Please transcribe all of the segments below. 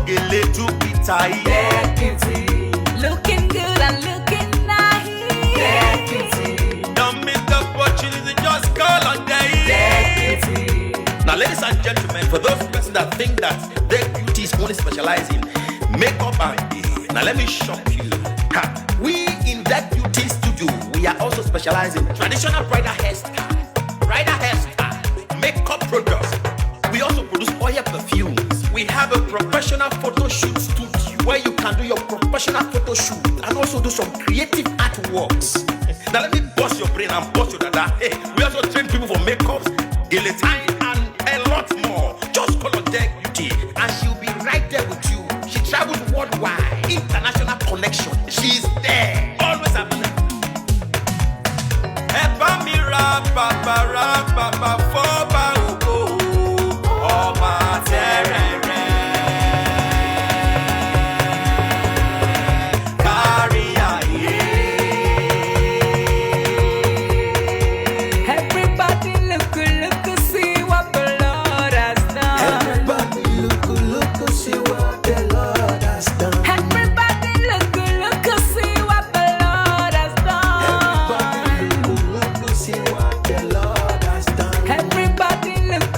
gele to be tight. Dead beauty, looking good and looking nice. Dead beauty, Don't miss the opportunity, just call on day. dead beauty. Now, ladies and gentlemen, for those persons that think that their beauty is only specialized in makeup and hair, now let me shock you. We in that beauty studio, we are also specialized in traditional bridal hairstyle, makeup products. We also produce oil perfumes. We have a professional photo shoot studio where you can do your professional photo shoot and also do some creative artworks. Now let me bust your brain and bust your dada. Hey, we also train people for makeups, guillotine, and a lot more. Just call on Deck Beauty and she'll be right there with you. She travels worldwide, international connection. She's there, always available. Eba mi ra baba foba ogo, ọba terere. Kárí ayé. Everybody look, see what the Lord has done. Everybody look, see what the Lord has done. Everybody look, see what the Lord has done. Everybody look, see what the Lord has done. Everybody look,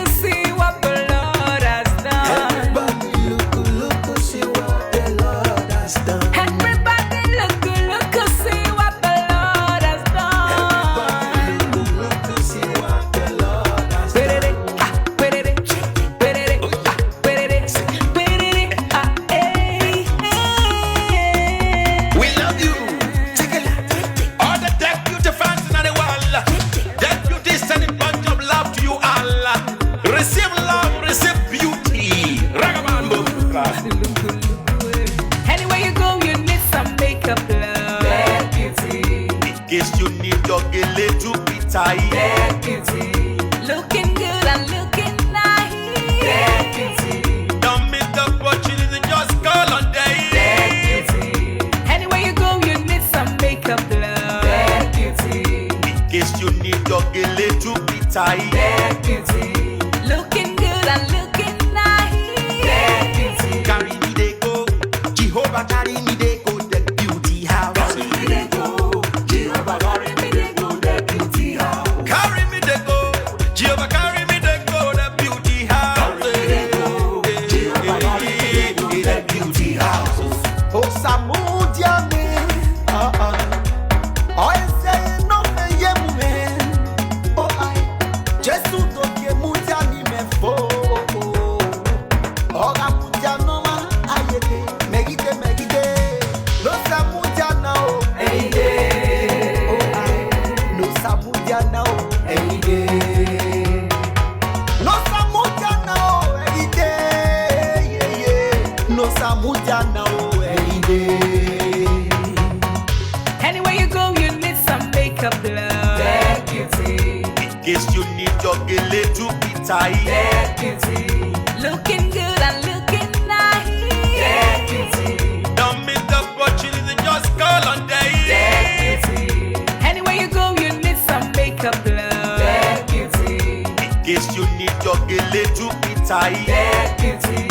see what the Lord has done. Everybody look, see what the Lord has done. Everybody look, see what the Lord has done. Everybody look, see what the Lord has done. We love you. All the Deck Beauty fans in the world. Deck Beauty is sending bunch of love to you all. Receive love, receive beauty. Ragabambo. Anywhere you go, you need some makeup, love. Dead beauty, In case you need your gele to be tight. dead beauty, looking good and looking nice. Dead beauty, Don't miss the opportunity, just call on day. dead beauty. Anywhere you go, you need some makeup, love. Dead beauty, In case you need your gele to be tight. dead beauty, looking good and looking nice. Dead beauty, Carry me they go, Jehovah carry me they go, Deck Beauty house. Carry me they go, Jehovah carry me they go, the beauty house. Carry me they go, Jehovah carry me they go, Deck Beauty house. Carry me they go, Jehovah carry me they go, the beauty house. Oh Samudia me, I say no me ye mume. Oh I, Jesu do ke mutia ni me fo. Oga mutia no ma ayete, megide. No sa mutia na o, hey, oh I, no sa mutia na o, hey, no sa mutia na o, yeah. No sa mutia na o, Anywhere you go, you need some makeup, love. Dead beauty, in case you need your gele to be tight. dead beauty, looking good and looking nice. Dead beauty, Don't miss the opportunity, just call on day. dead beauty. Anywhere you go, you need some makeup, love. Dead beauty, In case you need your gele to be tight. dead beauty,